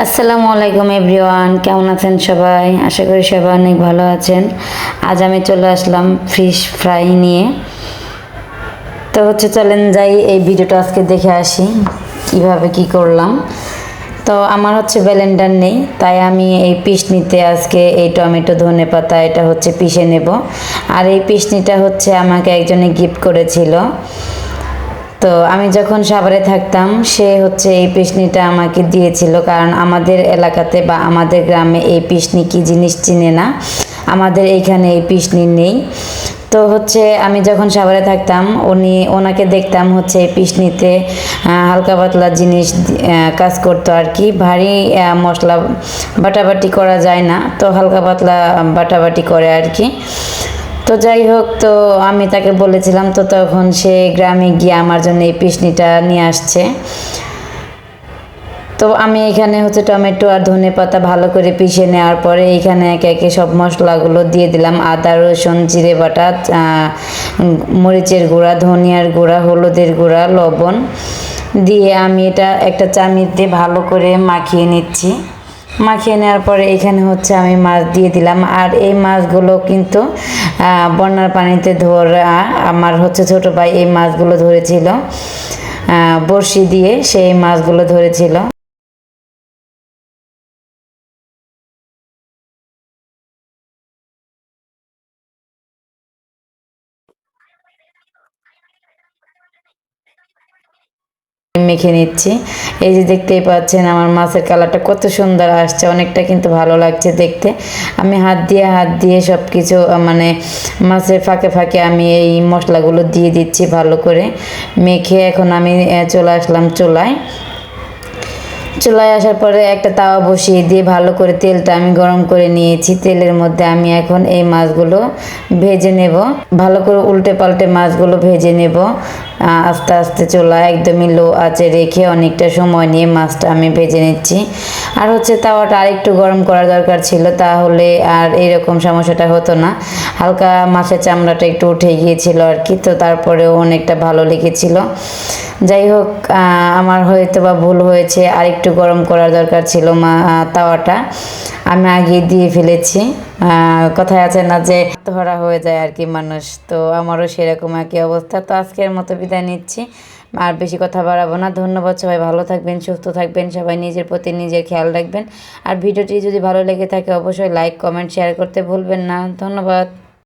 আসসালামু আলাইকুম এভরিওয়ান, কেমন আছেন সবাই? আশা করি সবাই অনেক ভালো আছেন। আজ আমি চলে আসলাম ফিশ ফ্রাই নিয়ে। তো চলেন যাই এই ভিডিওটা আজকে দেখে আসি কিভাবে কি করলাম। তো আমার ব্লেন্ডার নেই, তাই আমি এই পিষনিতে আজকে এই টমেটো ধনেপাতা এটা পিষে নেব। আর এই পিষনিটা আমাকে একজনে গিফট করেছিল। তো আমি যখন সাভারে থাকতাম সে এই পিষনিটা আমাকে দিয়েছিল, কারণ আমাদের এলাকাতে বা আমাদের গ্রামে এই পিষনি কি জিনিস চিনে না, আমাদের এইখানে এই পিষনি নেই। তো আমি যখন সাভারে থাকতাম ওনাকে দেখতাম এই পিষনিতে হালকা পাতলা জিনিস কাজ করতো আর কি, ভারী মশলা বাটাবাটি করা যায় না, তো হালকা পাতলা বাটাবাটি করে আর কি। তো যাই হোক, তো আমি তাকে বলেছিলাম, তো তখন সে গ্রামে গিয়ে আমার জন্য এই পিষনিটা নিয়ে আসছে। তো আমি এখানে টমেটো আর ধনেপাতা ভালো করে পিষে নেওয়ার পরে এখানে একে একে সব মশলাগুলো দিয়ে দিলাম। আদা রসুন জিরে বাটা, মরিচের গুঁড়া, ধনিয়ার গুঁড়া, হলুদের গুঁড়া, লবণ দিয়ে আমি এটা একটা চামিচ দিয়ে ভালো করে মাখিয়ে নিচ্ছি। মাখিয়ে নেওয়ার পরে এখানে আমি মাছ দিয়ে দিলাম। আর এই মাছগুলো কিন্তু বন্যার পানিতে ধরা, আমার ছোট ভাই এই মাছগুলো ধরেছিল বড়শি দিয়ে, সেই মাছগুলো ধরেছিল। মেখে নিচ্ছি। এই যে দেখতেই পাচ্ছেন আমার মাছের কালারটা কত সুন্দর আসছে, অনেকটা কিন্তু ভালো লাগছে দেখতে। আমি হাত দিয়ে সব কিছু মানে মাছের ফাঁকে ফাঁকে আমি এই মশলাগুলো দিয়ে দিচ্ছি ভালো করে মেখে। এখন আমি চলে আসলাম চুলায়। চুলায় আসার পরে একটা তাওয়া বসিয়ে দিয়ে ভালো করে তেলটা আমি গরম করে নিয়েছি। তেলের মধ্যে আমি এখন এই মাছগুলো ভেজে নেব, ভালো করে উল্টে পাল্টে মাছগুলো ভেজে নেব। আস্তে আস্তে চুলা একদমই লো আঁচে রেখে অনেকটা সময় নিয়ে মাছটা আমি ভেজে নিচ্ছি। আর তাওয়াটা আরেকটু গরম করার দরকার ছিল, তাহলে আর এরকম সমস্যাটা হতো না। হালকা মাছের চামড়াটা একটু উঠে গিয়েছিল আর কি, তো তারপরেও অনেকটা ভালো লেগেছিল। যাই হোক, আমার হয়তো বা ভুল হয়েছে, আরেকটু গরম করার দরকার ছিল তাওয়াটা, আমি আগে দিয়ে ফেলেছি। কথায় আছে না যে আত্মহারা হয়ে যায় আর কি মানুষ, তো আমারও সেরকম একই অবস্থা। তো আজকের মতো বিদায় নিচ্ছি, আর বেশি কথা বাড়াবো না। ধন্যবাদ, সবাই ভালো থাকবেন, সুস্থ থাকবেন, সবাই নিজের প্রতি নিজের খেয়াল রাখবেন। আর ভিডিওটি যদি ভালো লেগে থাকে অবশ্যই লাইক কমেন্ট শেয়ার করতে ভুলবেন না। ধন্যবাদ।